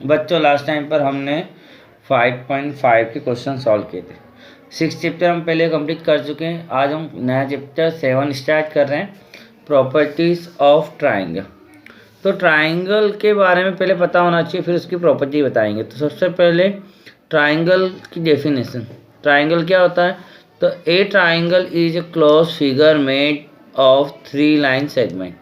बच्चों last time पर हमने 5.5 के क्वेश्चन सॉल्व किए थे। 6 चैप्टर हम पहले कंप्लीट कर चुके हैं। आज हम नया चैप्टर 7 स्टार्ट कर रहे हैं, प्रॉपर्टीज़ ऑफ ट्राइंगल। तो ट्राइंगल के बारे में पहले पता होना चाहिए, फिर उसकी प्रॉपर्टी बताएंगे। तो सबसे पहले ट्राइंगल की डेफिनेशन। ट्राइंगल क्या होता है? तो ए triangle is A close figure made of 3 line segment.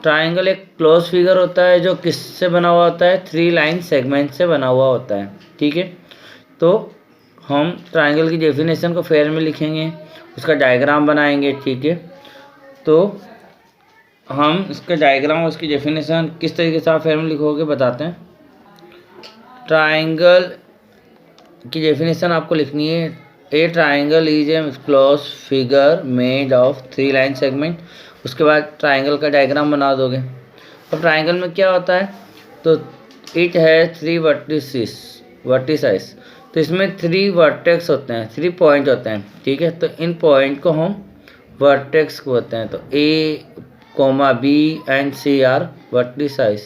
Triangle एक क्लोज फिगर होता है जो किससे बना हुआ होता है? 3 लाइन सेगमेंट से बना हुआ होता है। ठीक है, तो हम ट्राइंगल की डेफिनेशन को फेयर में लिखेंगे, उसका डायग्राम बनाएंगे। ठीक है, तो हम इसका डायग्राम और उसकी डेफिनेशन किस तरीके से आप फेयर में लिखोगे बताते हैं। ट्राइंगल की डेफिनेशन आपको लिखनी है, ए triangle is A close figure made of 3 line segment. उसके बाद ट्राइंगल का डायग्राम बना दोगे। अब ट्राइंगल में क्या होता है? तो इट है 3 वर्टिसाइज। तो इसमें 3 वर्टेक्स होते हैं, 3 पॉइंट होते हैं। ठीक है, तो इन पॉइंट को हम वर्टेक्स बोलते हैं। तो A comma B and C are vertices.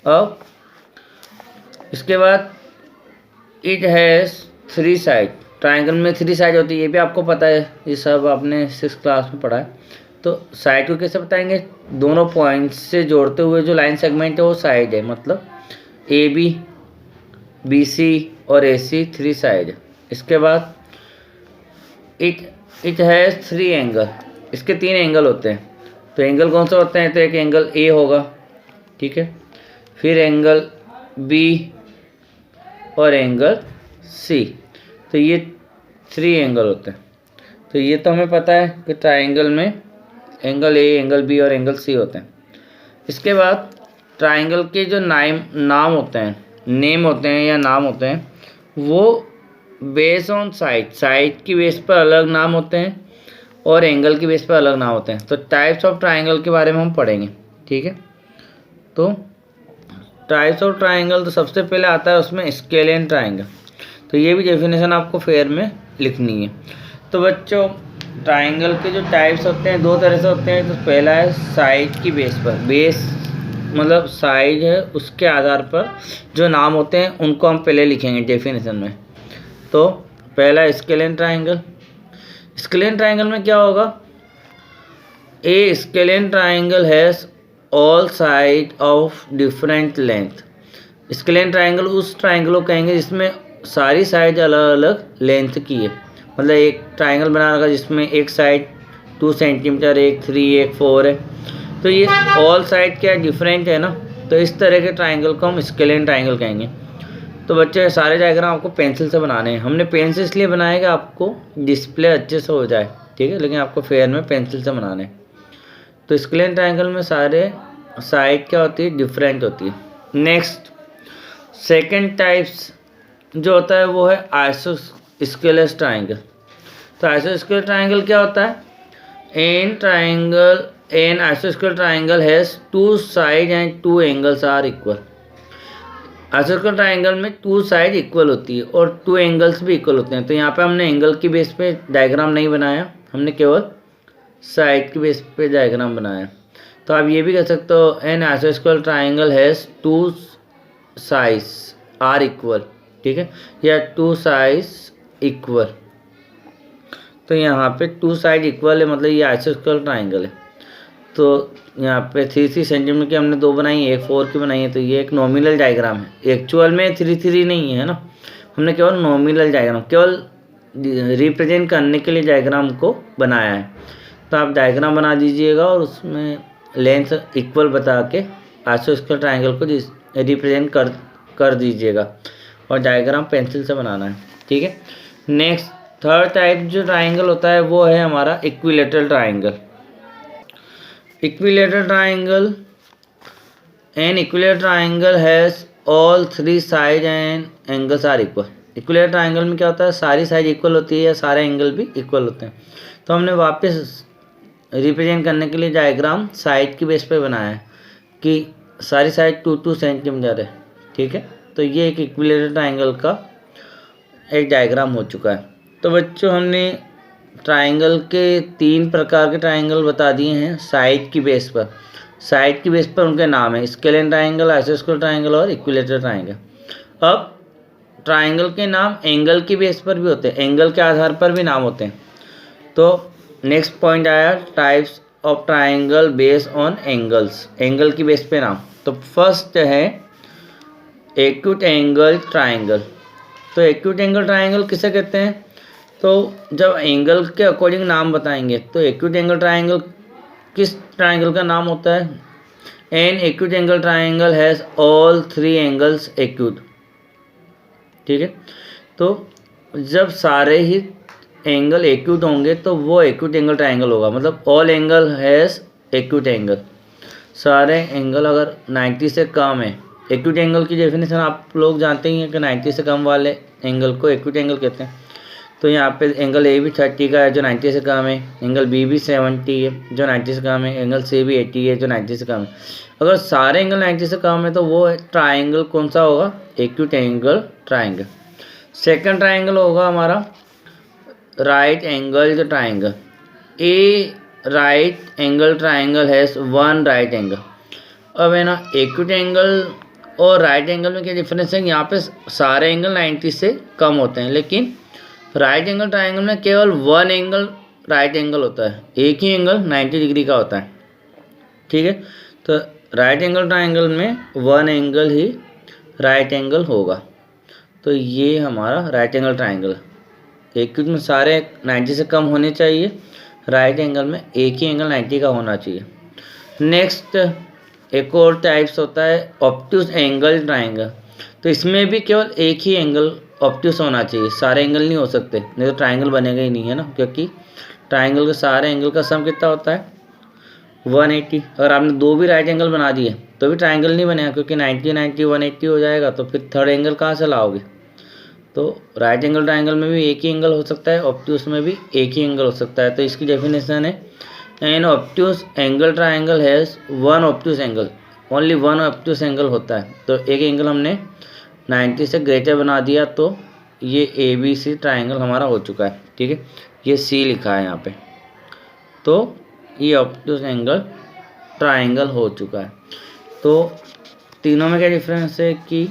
अब इसके बाद इट हैज़ 3 साइड। ट्राइंगल में 3 साइड होती है, ये भी आपको पता है, ये सब आपने 6 क्लास में पढ़ा है। तो साइड को कैसे बताएंगे? दोनों पॉइंट से जोड़ते हुए जो लाइन सेगमेंट है वो साइड है, मतलब ए बी, बी सी और ए सी 3 साइड है। इसके बाद इट हैज़ 3 एंगल। इसके 3 एंगल होते हैं। तो एंगल कौन से होते हैं? तो एक एंगल ए होगा, ठीक है, फिर एंगल बी और एंगल सी। तो ये 3 एंगल होते हैं। तो ये तो हमें पता है कि ट्राइंगल में एंगल ए, एंगल बी और एंगल सी होते हैं। इसके बाद ट्राइंगल के जो नाम होते हैं, नेम होते हैं या नाम होते हैं, वो बेस ऑन साइड की बेस पर अलग नाम होते हैं और एंगल की बेस पर अलग नाम होते हैं। तो टाइप्स ऑफ ट्राइंगल के बारे में हम पढ़ेंगे। ठीक है, तो टाइप्स ऑफ ट्राइंगल तो सबसे पहले आता है उसमें स्केलियन ट्राइंगल। तो ये भी डेफिनेशन आपको फेयर में लिखनी है। तो बच्चों ट्राइंगल के जो टाइप्स होते हैं 2 तरह से होते हैं। तो पहला है साइड की बेस पर। बेस मतलब साइड है, उसके आधार पर जो नाम होते हैं उनको हम पहले लिखेंगे डेफिनेशन में। तो पहला स्केलियन ट्राइंगल। स्केलियन ट्राइंगल में क्या होगा? A scalene triangle has all side of different length. Scalene triangle उस ट्राइंगल को कहेंगे जिसमें सारी साइड अलग अलग लेंथ की है। मतलब एक ट्राइंगल बना रखा जिसमें एक साइड 2 सेंटीमीटर, एक 3, एक 4 है। तो ये ऑल साइड क्या डिफरेंट है ना, तो इस तरह के ट्राइंगल को हम स्केलियन ट्राइंगल कहेंगे। तो बच्चे सारे डायग्राम आपको पेंसिल से बनाने हैं। हमने पेन से इसलिए बनाया कि आपको डिस्प्ले अच्छे से हो जाए, ठीक है, लेकिन आपको फेयर में पेंसिल से बनाने हैं। तो स्केलियन ट्राइंगल में सारे साइड क्या होती है? डिफरेंट होती है। नेक्स्ट सेकंड टाइप्स जो होता है वो है आइसोस्केलस ट्राइंगल। तो आइसोस्केलस ट्राइंगल क्या होता है? An isosceles triangle has 2 side and 2 angles are equal. Isosceles triangle में 2 साइड इक्वल होती है और 2 एंगल्स भी इक्वल होते हैं। तो यहाँ पे हमने एंगल की बेस पे डायग्राम नहीं बनाया, हमने केवल साइड की बेस पे डायग्राम बनाया। तो आप ये भी कह सकते हो an isosceles triangle has 2 sides are equal, ठीक है, या 2 साइड्स इक्वल। तो यहाँ पे 2 साइड इक्वल है, मतलब ये आइसोस्केलस ट्राइंगल है। तो यहाँ पे 3 सेंटीमीटर की हमने 2 बनाई है, एक 4 की बनाई है। तो ये एक नॉमिनल डायग्राम है, एक्चुअल में 3 नहीं है ना, हमने केवल नॉमिनल डायग्राम, केवल रिप्रेजेंट करने के लिए डायग्राम को बनाया है। तो आप डायग्राम बना दीजिएगा और उसमें लेंथ इक्वल बता के आइसोस्केलस ट्राइंगल को रिप्रेजेंट कर दीजिएगा और डायग्राम पेंसिल से बनाना है। ठीक है, नेक्स्ट थर्ड टाइप जो ट्राइंगल होता है वो है हमारा equilateral triangle. Equilateral triangle, an equilateral triangle has all 3 side and angles are equal. Equilateral triangle में क्या होता है? सारी साइड इक्वल होती है या सारे एंगल भी इक्वल होते हैं। तो हमने वापस रिप्रेजेंट करने के लिए डायग्राम साइड की बेस पे बनाया है कि सारी साइड 2 सेंटीमीटर है। ठीक है, तो ये एक इक्विलेटरल ट्राइंगल का एक डायग्राम हो चुका है। तो बच्चों हमने ट्राइंगल के 3 प्रकार के ट्राइंगल बता दिए हैं साइड की बेस पर। साइड की बेस पर उनके नाम है, स्केलियन ट्राइंगल, आइसोस्केल ट्राइंगल और इक्विलेटरल ट्राइंगल। अब ट्राइंगल के नाम एंगल की बेस पर भी होते हैं, एंगल के आधार पर भी नाम होते हैं। तो नेक्स्ट पॉइंट आया types of triangle based on angles, angle की बेस पे नाम। तो फर्स्ट है एक्यूट एंगल ट्राइंगल। तो एक्यूट एंगल ट्राइंगल किसे कहते हैं? तो जब एंगल के अकॉर्डिंग नाम बताएंगे तो एक्यूट एंगल ट्राइंगल किस ट्राइंगल का नाम होता है? An acute angle triangle has all 3 angles acute. ठीक है, तो जब सारे ही एंगल एक्यूट होंगे तो वो एक्यूट एंगल ट्राइंगल होगा, मतलब all angle has acute angle. सारे एंगल अगर 90 से कम है, एक्यूट एंगल की डेफिनेशन आप लोग जानते ही हैं कि 90 से कम वाले एंगल को एक्यूट एंगल कहते हैं। तो यहाँ पे एंगल ए भी 30 का है जो 90 से कम है, एंगल बी भी 70 है जो 90 से कम है, एंगल सी भी 80 है जो 90 से कम है। अगर सारे एंगल 90 से कम है तो वो ट्राइंगल कौन सा होगा? Acute angle triangle. Second triangle होगा हमारा right angle triangle. A right angle triangle has 1 right angle. अब है ना, एक्यूट एंगल और राइट एंगल में क्या डिफरेंस है? यहाँ पे सारे एंगल 90 से कम होते हैं, लेकिन राइट एंगल ट्राइंगल में केवल 1 एंगल राइट एंगल होता है, एक ही एंगल 90 डिग्री का होता है। ठीक है, तो राइट एंगल ट्राइंगल में 1 एंगल ही राइट एंगल होगा। तो ये हमारा राइट एंगल ट्राइंगल, एक्यूट में सारे 90 से कम होने चाहिए, राइट एंगल में एक ही एंगल 90 का होना चाहिए। नेक्स्ट एक और टाइप्स होता है ऑब्ट्यूस एंगल ट्राइंगल। तो इसमें भी केवल एक ही एंगल ऑब्ट्यूस होना चाहिए, सारे एंगल नहीं हो सकते, नहीं तो ट्राइंगल बनेगा ही नहीं, है ना, क्योंकि ट्राइंगल के सारे एंगल का सम कितना होता है? 180। अगर आपने 2 भी राइट एंगल बना दिए तो भी ट्राइंगल नहीं बनेगा, क्योंकि 90 90 180 हो जाएगा, तो फिर थर्ड एंगल कहाँ से लाओगे? तो राइट एंगल ट्राइंगल में भी एक ही एंगल हो सकता है, ऑब्ट्यूस में भी एक ही एंगल हो सकता है। तो इसकी डेफिनेशन है an obtuse angle triangle has 1 obtuse angle, only 1 obtuse angle होता है। तो एक एंगल हमने 90 से ग्रेटर बना दिया तो ये ABC ट्राइंगल हमारा हो चुका है। ठीक है, ये C लिखा है यहाँ पे, तो ये ऑब्ट्यूस एंगल ट्राइंगल हो चुका है। तो तीनों में क्या डिफरेंस है कि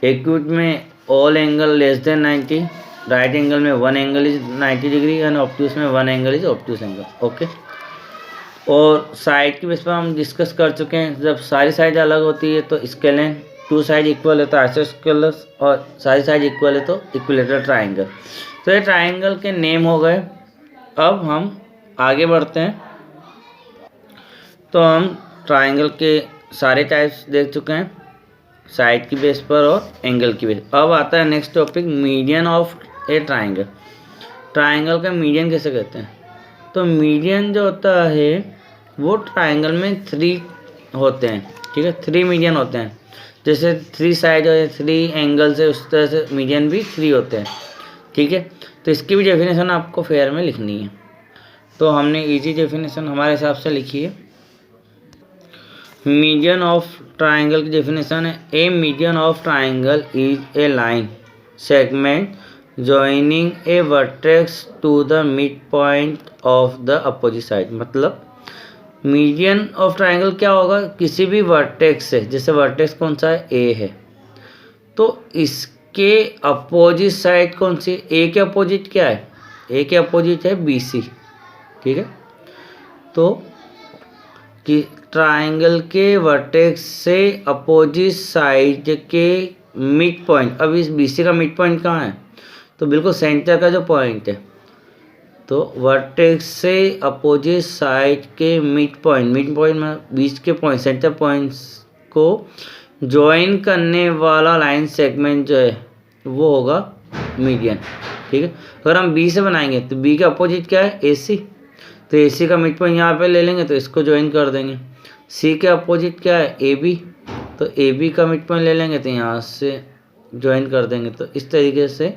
एक्यूट में all angle less than 90, right angle में 1 angle is 90 degree and obtuse में 1 angle is obtuse angle. Okay, और साइड की बेस पर हम डिस्कस कर चुके हैं, जब सारी साइड अलग होती है तो स्केलियन, 2 साइड इक्वल है तो आइसोस्केलस, और सारी साइड इक्वल है तो इक्विलेटरल ट्राइंगल। तो ये ट्राइंगल के नेम हो गए। अब हम आगे बढ़ते हैं। तो हम ट्राइंगल के सारे टाइप्स देख चुके हैं, साइड की बेस पर और एंगल की बेस। अब आता है next topic, median of a triangle. Triangle का मीडियन कैसे कहते हैं? तो मीडियन जो होता है वो ट्राइंगल में 3 होते हैं। ठीक है, 3 मीडियन होते हैं, जैसे 3 साइड और 3 एंगल्स है, उस तरह से मीडियन भी 3 होते हैं। ठीक है, तो इसकी भी डेफिनेशन आपको फेयर में लिखनी है। तो हमने इजी डेफिनेशन हमारे हिसाब से लिखी है। मीडियन ऑफ ट्राइंगल की डेफिनेशन है, a median of triangle is a line segment joining a vertex to the midpoint of the opposite side. मतलब मीडियन ऑफ ट्राइंगल क्या होगा? किसी भी वर्टेक्स से, जैसे वर्टेक्स कौन सा है? ए है, तो इसके अपोजिट साइड कौन सी? ए के अपोजिट क्या है? ए के अपोजिट है BC। ठीक है, तो कि ट्राइंगल के वर्टेक्स से अपोजिट साइड के मिड पॉइंट, अब इस BC का मिड पॉइंट कहाँ है? तो बिल्कुल सेंटर का जो पॉइंट है, तो वर्टेक्स से अपोजिट साइड के मिड पॉइंट में बीच के पॉइंट, सेंटर पॉइंट्स को ज्वाइन करने वाला लाइन सेगमेंट जो है वो होगा मीडियन। ठीक है, अगर हम B से बनाएंगे तो B के अपोजिट क्या है? AC, तो AC का मिड पॉइंट यहाँ पे ले लेंगे तो इसको ज्वाइन कर देंगे। C के अपोजिट क्या है? AB, तो AB का मिड पॉइंट ले लेंगे तो यहाँ से ज्वाइन कर देंगे। तो इस तरीके से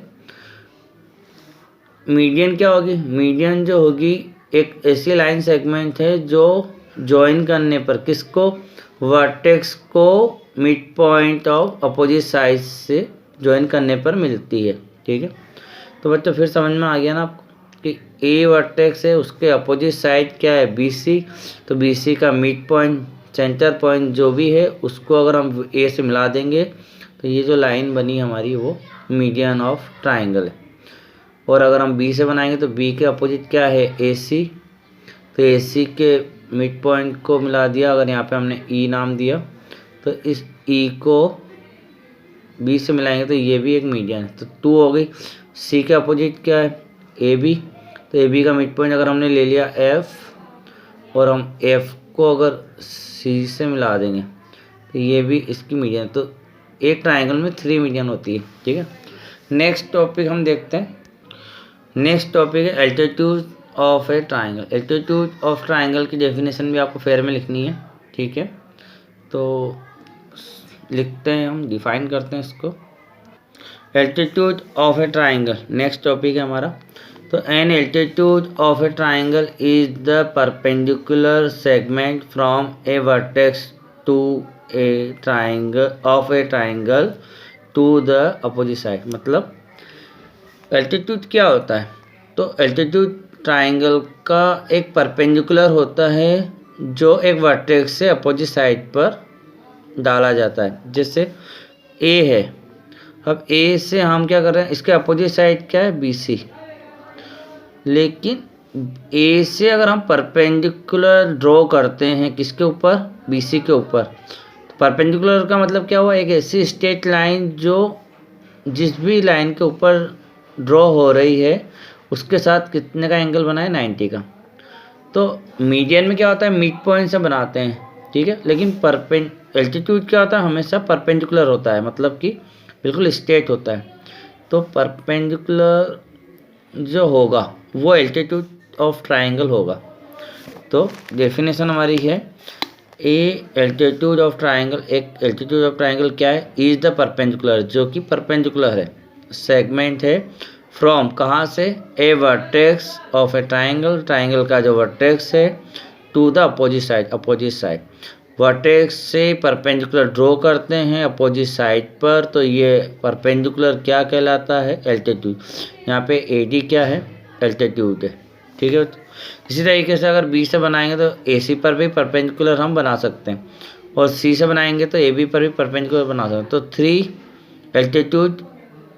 मीडियन क्या होगी? मीडियन जो होगी एक ऐसी लाइन सेगमेंट है जो ज्वाइन करने पर किसको? वर्टेक्स को mid point of opposite side से ज्वाइन करने पर मिलती है। ठीक है, तो बच्चों फिर समझ में आ गया ना आपको? कि ए वर्टेक्स है, उसके अपोजिट साइड क्या है, बी सी। तो बी सी का मिड पॉइंट, सेंटर पॉइंट जो भी है, उसको अगर हम ए से मिला देंगे तो ये जो लाइन बनी हमारी वो मीडियन ऑफ ट्राइंगल है। और अगर हम बी से बनाएंगे तो बी के अपोजिट क्या है, ए सी। तो ए सी के मिड पॉइंट को मिला दिया, अगर यहाँ पे हमने ई नाम दिया तो इस ई को बी से मिलाएंगे तो ये भी एक मीडियन है। तो 2 हो गई। सी के अपोजिट क्या है, ए बी। तो ए बी का मिड पॉइंट अगर हमने ले लिया एफ और हम एफ को अगर सी से मिला देंगे तो ये भी इसकी मीडियन। तो एक ट्राइंगल में 3 मीडियन होती है, ठीक है। नेक्स्ट टॉपिक हम देखते हैं। नेक्स्ट टॉपिक है altitude of a triangle. Altitude of triangle की डेफिनेशन भी आपको फेयर में लिखनी है, ठीक है। तो लिखते हैं, हम डिफाइन करते हैं इसको। Altitude of a triangle next topic है हमारा। तो an altitude of a triangle is the perpendicular segment from a vertex to a triangle of a triangle to the opposite side. मतलब एल्टीट्यूड क्या होता है, तो एल्टीट्यूड ट्राइंगल का एक परपेंडिकुलर होता है जो एक वर्टेक्स से अपोजिट साइड पर डाला जाता है। जैसे ए है, अब ए से हम क्या कर रहे हैं, इसके अपोजिट साइड क्या है, बी सी। लेकिन ए से अगर हम परपेंडिकुलर ड्रॉ करते हैं किसके ऊपर, बी सी के ऊपर। तो परपेंडिकुलर का मतलब क्या हुआ, एक ऐसी स्ट्रेट लाइन जो जिस भी लाइन के ऊपर ड्रॉ हो रही है उसके साथ कितने का एंगल बना है, 90 का। तो मीडियन में क्या होता है, मिड पॉइंट से बनाते हैं, ठीक है। लेकिन एल्टीट्यूड क्या होता है, हमेशा परपेंडिकुलर होता है, मतलब कि बिल्कुल स्ट्रेट होता है। तो परपेंडिकुलर जो होगा वो एल्टीट्यूड ऑफ ट्राइंगल होगा। तो डेफिनेशन हमारी है, ए एल्टीट्यूड ऑफ ट्राइंगल, एक एल्टीट्यूड ऑफ ट्राइंगल क्या है, इज द परपेंडिकुलर, जो कि परपेंडिकुलर है, सेगमेंट है फ्रॉम, कहाँ से, a vertex of a triangle, triangle का जो वर्टेक्स है, to the opposite side, opposite side. Vertex से परपेंडिकुलर ड्रॉ करते हैं अपोजिट साइड पर, तो ये परपेंडिकुलर क्या कहलाता है, एल्टीट्यूड। यहाँ पे ए डी क्या है, एल्टीट्यूड है, ठीक है। इसी तरीके से अगर बी से बनाएंगे तो ए सी पर भी परपेंडिकुलर हम बना सकते हैं, और सी से बनाएंगे तो ए बी पर भी परपेंडिकुलर बना सकते हैं। तो 3 एल्टीट्यूड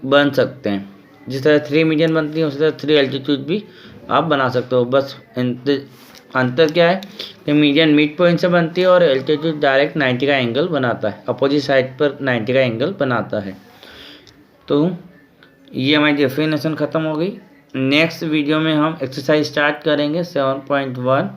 बन सकते हैं। जिस तरह 3 मीडियन बनती है उसी तरह 3 एल्टीट्यूड भी आप बना सकते हो। बस अंतर क्या है कि मीडियन मिड पॉइंट से बनती है और एल्टीट्यूड डायरेक्ट 90 का एंगल बनाता है, अपोजिट साइड पर 90 का एंगल बनाता है। तो ये हमारी डेफिनेशन ख़त्म हो गई। नेक्स्ट वीडियो में हम एक्सरसाइज स्टार्ट करेंगे 7.1।